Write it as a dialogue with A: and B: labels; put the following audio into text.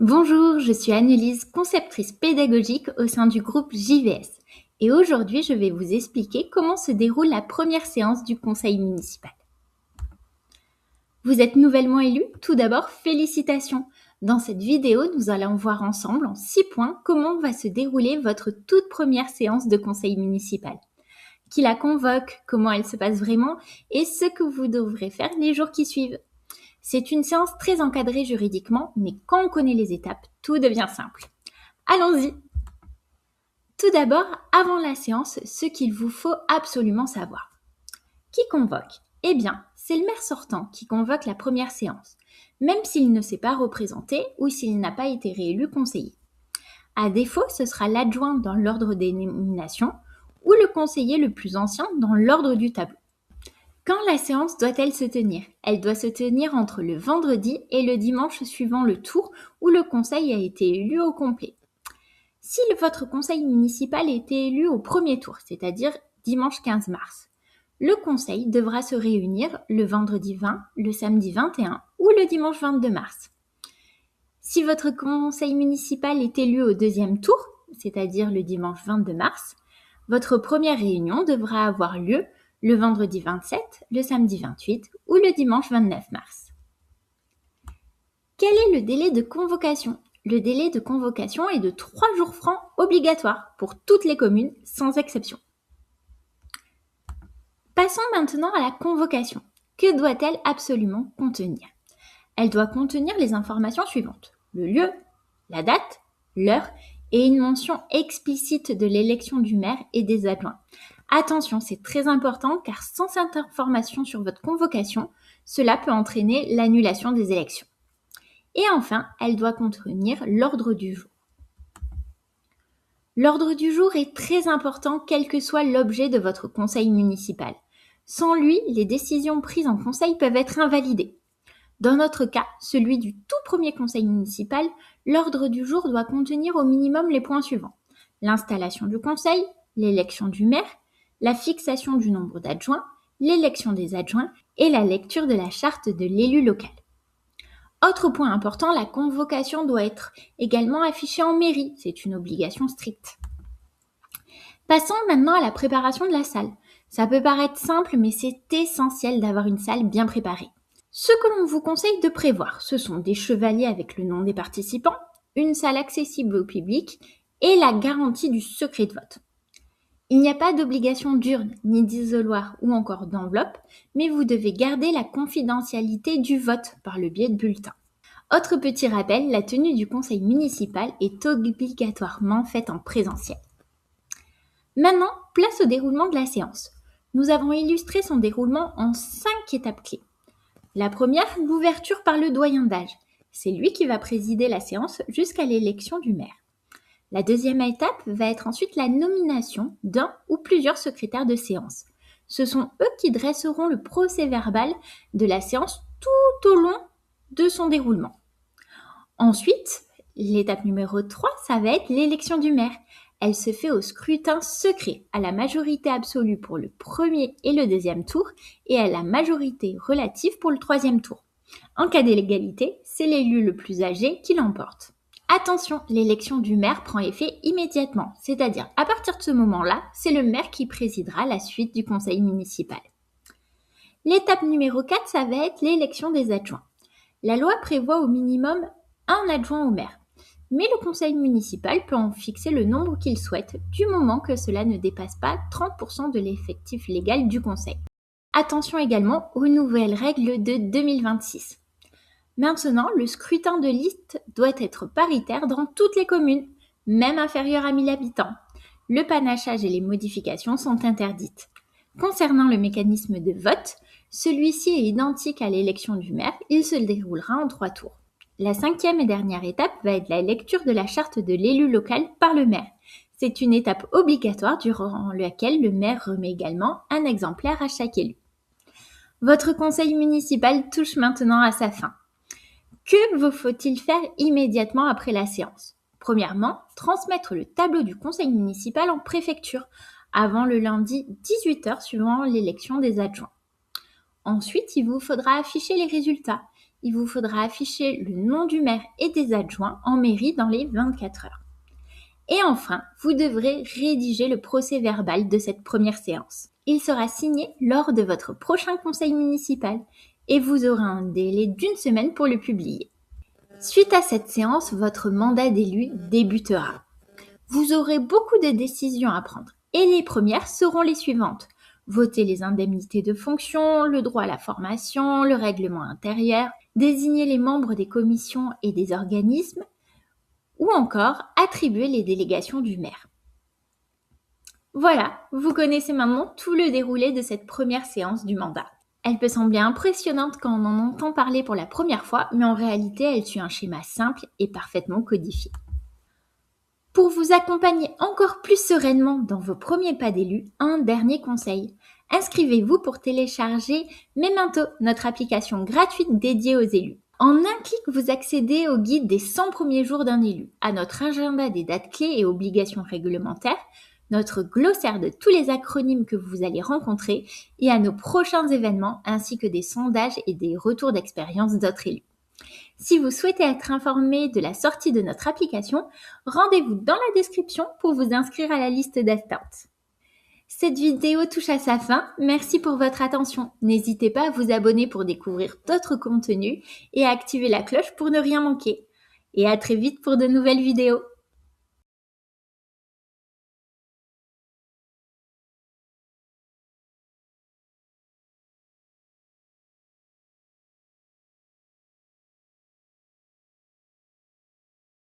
A: Bonjour, je suis Annelise, conceptrice pédagogique au sein du groupe JVS. Et aujourd'hui, je vais vous expliquer comment se déroule la première séance du conseil municipal. Vous êtes nouvellement élu? Tout d'abord, félicitations! Dans cette vidéo, nous allons voir ensemble en 6 points comment va se dérouler votre toute première séance de conseil municipal. Qui la convoque, comment elle se passe vraiment et ce que vous devrez faire les jours qui suivent. C'est une séance très encadrée juridiquement, mais quand on connaît les étapes, tout devient simple. Allons-y! Tout d'abord, avant la séance, ce qu'il vous faut absolument savoir. Qui convoque? Eh bien, c'est le maire sortant qui convoque la première séance, même s'il ne s'est pas représenté ou s'il n'a pas été réélu conseiller. À défaut, ce sera l'adjoint dans l'ordre des nominations ou le conseiller le plus ancien dans l'ordre du tableau. Quand la séance doit-elle se tenir? Elle doit se tenir entre le vendredi et le dimanche suivant le tour où le conseil a été élu au complet. Si votre conseil municipal a été élu au premier tour, c'est-à-dire dimanche 15 mars, le conseil devra se réunir le vendredi 20, le samedi 21 ou le dimanche 22 mars. Si votre conseil municipal est élu au deuxième tour, c'est-à-dire le dimanche 22 mars, votre première réunion devra avoir lieu le vendredi 27, le samedi 28 ou le dimanche 29 mars. Quel est le délai de convocation? Le délai de convocation est de 3 jours francs obligatoires pour toutes les communes, sans exception. Passons maintenant à la convocation. Que doit-elle absolument contenir? Elle doit contenir les informations suivantes: le lieu, la date, l'heure et une mention explicite de l'élection du maire et des adjoints. Attention, c'est très important car sans cette information sur votre convocation, cela peut entraîner l'annulation des élections. Et enfin, elle doit contenir l'ordre du jour. L'ordre du jour est très important quel que soit l'objet de votre conseil municipal. Sans lui, les décisions prises en conseil peuvent être invalidées. Dans notre cas, celui du tout premier conseil municipal, l'ordre du jour doit contenir au minimum les points suivants: l'installation du conseil, l'élection du maire, la fixation du nombre d'adjoints, l'élection des adjoints et la lecture de la charte de l'élu local. Autre point important, la convocation doit être également affichée en mairie, c'est une obligation stricte. Passons maintenant à la préparation de la salle. Ça peut paraître simple, mais c'est essentiel d'avoir une salle bien préparée. Ce que l'on vous conseille de prévoir, ce sont des chevaliers avec le nom des participants, une salle accessible au public et la garantie du secret de vote. Il n'y a pas d'obligation d'urne, ni d'isoloir ou encore d'enveloppe, mais vous devez garder la confidentialité du vote par le biais de bulletins. Autre petit rappel, la tenue du conseil municipal est obligatoirement faite en présentiel. Maintenant, place au déroulement de la séance. Nous avons illustré son déroulement en 5 étapes clés. La première, l'ouverture par le doyen d'âge. C'est lui qui va présider la séance jusqu'à l'élection du maire. La deuxième étape va être ensuite la nomination d'un ou plusieurs secrétaires de séance. Ce sont eux qui dresseront le procès-verbal de la séance tout au long de son déroulement. Ensuite, l'étape numéro 3, ça va être l'élection du maire. Elle se fait au scrutin secret, à la majorité absolue pour le premier et le deuxième tour et à la majorité relative pour le troisième tour. En cas d'égalité, c'est l'élu le plus âgé qui l'emporte. Attention, l'élection du maire prend effet immédiatement, c'est-à-dire à partir de ce moment-là, c'est le maire qui présidera la suite du conseil municipal. L'étape numéro 4, ça va être l'élection des adjoints. La loi prévoit au minimum un adjoint au maire, mais le conseil municipal peut en fixer le nombre qu'il souhaite du moment que cela ne dépasse pas 30% de l'effectif légal du conseil. Attention également aux nouvelles règles de 2026. Maintenant, le scrutin de liste doit être paritaire dans toutes les communes, même inférieures à 1000 habitants. Le panachage et les modifications sont interdites. Concernant le mécanisme de vote, celui-ci est identique à l'élection du maire, il se déroulera en 3 tours. La 5e et dernière étape va être la lecture de la charte de l'élu local par le maire. C'est une étape obligatoire durant laquelle le maire remet également un exemplaire à chaque élu. Votre conseil municipal touche maintenant à sa fin. Que vous faut-il faire immédiatement après la séance? Premièrement, transmettre le tableau du conseil municipal en préfecture avant le lundi 18h suivant l'élection des adjoints. Ensuite, il vous faudra afficher les résultats. il vous faudra afficher le nom du maire et des adjoints en mairie dans les 24 heures. Et enfin, vous devrez rédiger le procès-verbal de cette première séance. Il sera signé lors de votre prochain conseil municipal et vous aurez un délai d'1 semaine pour le publier. Suite à cette séance, votre mandat d'élu débutera. Vous aurez beaucoup de décisions à prendre et les premières seront les suivantes. Voter les indemnités de fonction, le droit à la formation, le règlement intérieur, désigner les membres des commissions et des organismes, ou encore attribuer les délégations du maire. Voilà, vous connaissez maintenant tout le déroulé de cette première séance du mandat. Elle peut sembler impressionnante quand on en entend parler pour la première fois, mais en réalité, elle suit un schéma simple et parfaitement codifié. Pour vous accompagner encore plus sereinement dans vos premiers pas d'élu, un dernier conseil. Inscrivez-vous pour télécharger Memento, notre application gratuite dédiée aux élus. En un clic, vous accédez au guide des 100 premiers jours d'un élu, à notre agenda des dates clés et obligations réglementaires, notre glossaire de tous les acronymes que vous allez rencontrer et à nos prochains événements ainsi que des sondages et des retours d'expérience d'autres élus. Si vous souhaitez être informé de la sortie de notre application, rendez-vous dans la description pour vous inscrire à la liste d'attente. Cette vidéo touche à sa fin, merci pour votre attention. N'hésitez pas à vous abonner pour découvrir d'autres contenus et à activer la cloche pour ne rien manquer. Et à très vite pour de nouvelles vidéos.